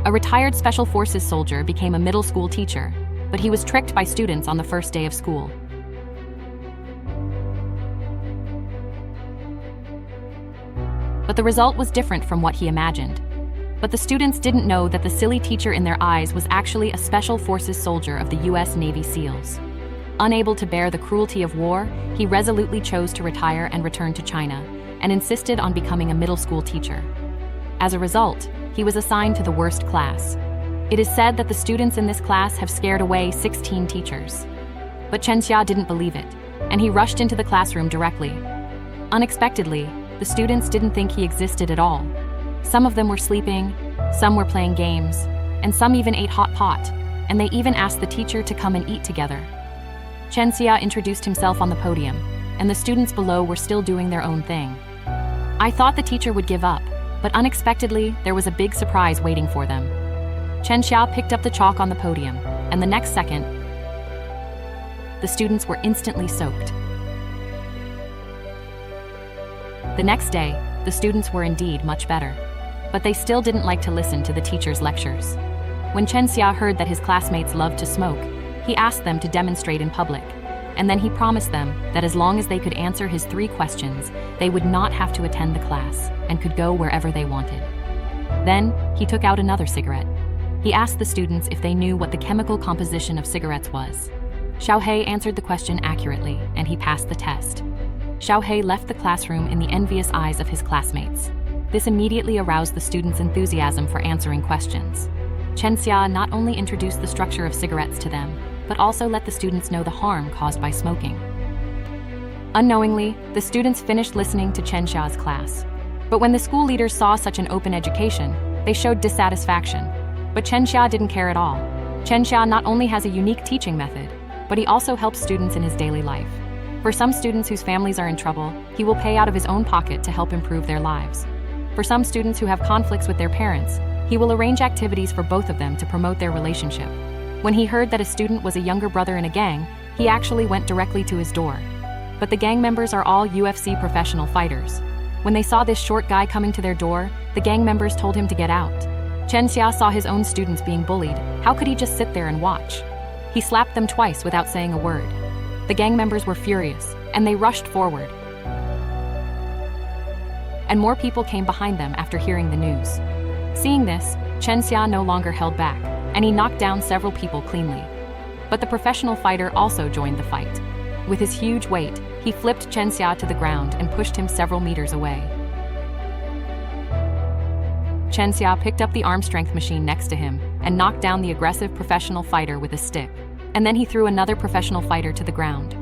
A retired Special Forces soldier became a middle school teacher, but he was tricked by students on the first day of school. But the result was different from what he imagined. But the students didn't know that the silly teacher in their eyes was actually a Special Forces soldier of the US Navy SEALs. Unable to bear the cruelty of war, he resolutely chose to retire and return to China, and insisted on becoming a middle school teacher. As a result, he was assigned to the worst class. It is said that the students in this class have scared away 16 teachers. But Chen Xia didn't believe it, and he rushed into the classroom directly. Unexpectedly, the students didn't think he existed at all. Some of them were sleeping, some were playing games, and some even ate hot pot, and they even asked the teacher to come and eat together. Chen Xia introduced himself on the podium, and the students below were still doing their own thing. I thought the teacher would give up, but unexpectedly, there was a big surprise waiting for them. Chen Xia picked up the chalk on the podium, and the next second, the students were instantly soaked. The next day, the students were indeed much better, but they still didn't like to listen to the teacher's lectures. When Chen Xia heard that his classmates loved to smoke, he asked them to demonstrate in public, and then he promised them that as long as they could answer his 3 questions, they would not have to attend the class and could go wherever they wanted. Then, he took out another cigarette. He asked the students if they knew what the chemical composition of cigarettes was. Xiao He answered the question accurately, and he passed the test. Xiao He left the classroom in the envious eyes of his classmates. This immediately aroused the students' enthusiasm for answering questions. Chen Xia not only introduced the structure of cigarettes to them, but also let the students know the harm caused by smoking. Unknowingly, the students finished listening to Chen Xia's class. But when the school leaders saw such an open education, they showed dissatisfaction. But Chen Xia didn't care at all. Chen Xia not only has a unique teaching method, but he also helps students in his daily life. For some students whose families are in trouble, he will pay out of his own pocket to help improve their lives. For some students who have conflicts with their parents, he will arrange activities for both of them to promote their relationship. When he heard that a student was a younger brother in a gang, he actually went directly to his door. But the gang members are all UFC professional fighters. When they saw this short guy coming to their door, the gang members told him to get out. Chen Xia saw his own students being bullied. How could he just sit there and watch? He slapped them twice without saying a word. The gang members were furious, and they rushed forward. And more people came behind them after hearing the news. Seeing this, Chen Xia no longer held back, and he knocked down several people cleanly. But the professional fighter also joined the fight. With his huge weight, he flipped Chen Xia to the ground and pushed him several meters away. Chen Xia picked up the arm strength machine next to him and knocked down the aggressive professional fighter with a stick. And then he threw another professional fighter to the ground.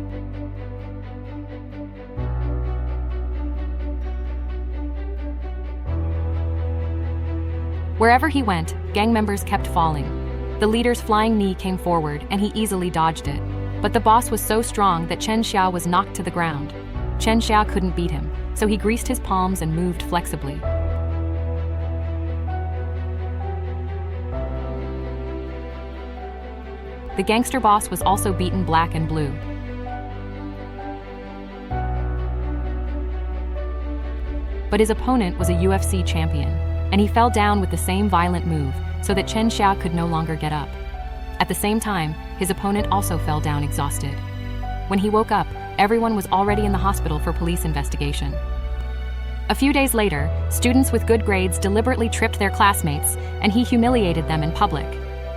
Wherever he went, gang members kept falling. The leader's flying knee came forward and he easily dodged it. But the boss was so strong that Chen Xia was knocked to the ground. Chen Xia couldn't beat him, so he greased his palms and moved flexibly. The gangster boss was also beaten black and blue. But his opponent was a UFC champion, and he fell down with the same violent move so that Chen Xia could no longer get up. At the same time, his opponent also fell down exhausted. When he woke up, everyone was already in the hospital for police investigation. A few days later, students with good grades deliberately tripped their classmates, and he humiliated them in public.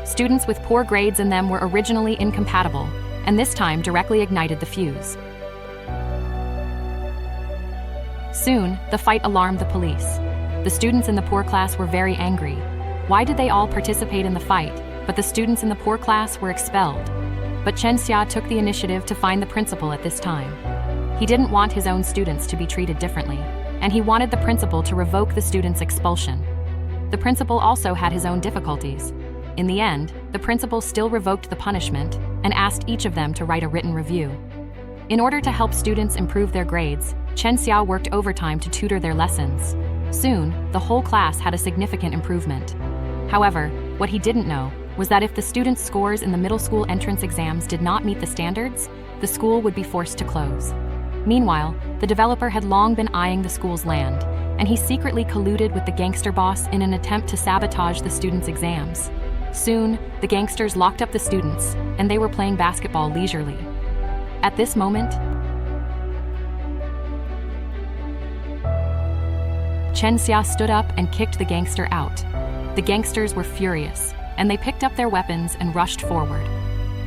Students with poor grades in them were originally incompatible, and this time directly ignited the fuse. Soon, the fight alarmed the police. The students in the poor class were very angry. Why did they all participate in the fight, but the students in the poor class were expelled? But Chen Xia took the initiative to find the principal at this time. He didn't want his own students to be treated differently, and he wanted the principal to revoke the students' expulsion. The principal also had his own difficulties. In the end, the principal still revoked the punishment and asked each of them to write a written review. In order to help students improve their grades, Chen Xia worked overtime to tutor their lessons. Soon, the whole class had a significant improvement. However, what he didn't know was that if the students' scores in the middle school entrance exams did not meet the standards, the school would be forced to close. Meanwhile, the developer had long been eyeing the school's land, and he secretly colluded with the gangster boss in an attempt to sabotage the students' exams. Soon, the gangsters locked up the students, and they were playing basketball leisurely. At this moment, Chen Xia stood up and kicked the gangster out. The gangsters were furious, and they picked up their weapons and rushed forward.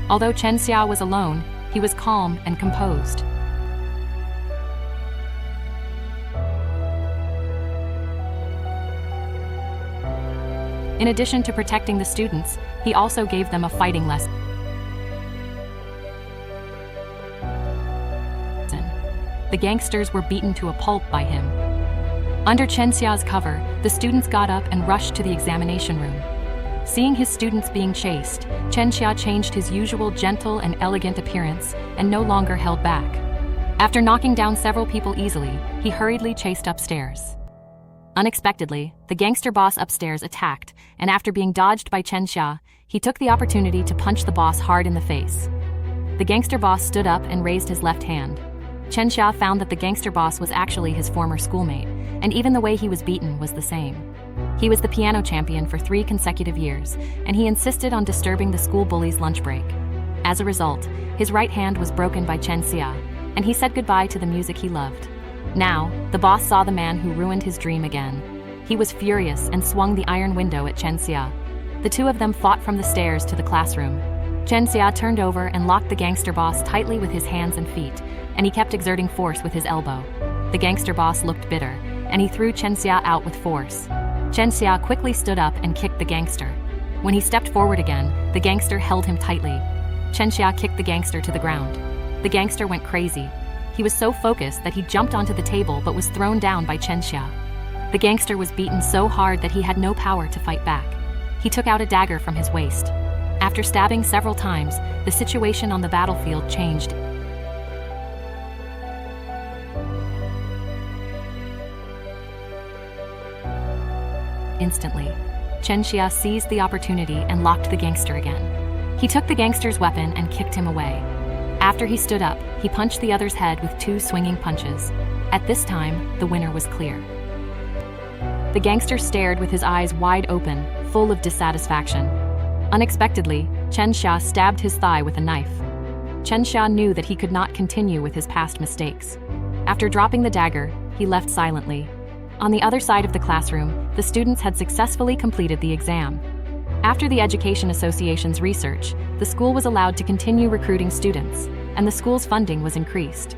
Although Chen Xia was alone, he was calm and composed. In addition to protecting the students, he also gave them a fighting lesson. The gangsters were beaten to a pulp by him. Under Chen Xia's cover, the students got up and rushed to the examination room. Seeing his students being chased, Chen Xia changed his usual gentle and elegant appearance and no longer held back. After knocking down several people easily, he hurriedly chased upstairs. Unexpectedly, the gangster boss upstairs attacked, and after being dodged by Chen Xia, he took the opportunity to punch the boss hard in the face. The gangster boss stood up and raised his left hand. Chen Xia found that the gangster boss was actually his former schoolmate, and even the way he was beaten was the same. He was the piano champion for 3 consecutive years, and he insisted on disturbing the school bully's lunch break. As a result, his right hand was broken by Chen Xia, and he said goodbye to the music he loved. Now, the boss saw the man who ruined his dream again. He was furious and swung the iron window at Chen Xia. The two of them fought from the stairs to the classroom. Chen Xia turned over and locked the gangster boss tightly with his hands and feet, and he kept exerting force with his elbow. The gangster boss looked bitter, and he threw Chen Xia out with force. Chen Xia quickly stood up and kicked the gangster. When he stepped forward again, the gangster held him tightly. Chen Xia kicked the gangster to the ground. The gangster went crazy. He was so focused that he jumped onto the table but was thrown down by Chen Xia. The gangster was beaten so hard that he had no power to fight back. He took out a dagger from his waist. After stabbing several times, the situation on the battlefield changed. Instantly, Chen Xia seized the opportunity and locked the gangster again. He took the gangster's weapon and kicked him away. After he stood up, he punched the other's head with 2 swinging punches. At this time, the winner was clear. The gangster stared with his eyes wide open, full of dissatisfaction. Unexpectedly, Chen Xia stabbed his thigh with a knife. Chen Xia knew that he could not continue with his past mistakes. After dropping the dagger, he left silently. On the other side of the classroom, the students had successfully completed the exam. After the Education Association's research, the school was allowed to continue recruiting students, and the school's funding was increased.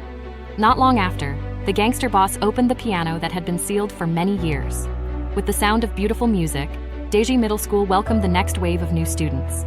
Not long after, the gangster boss opened the piano that had been sealed for many years. With the sound of beautiful music, Deji Middle School welcomed the next wave of new students.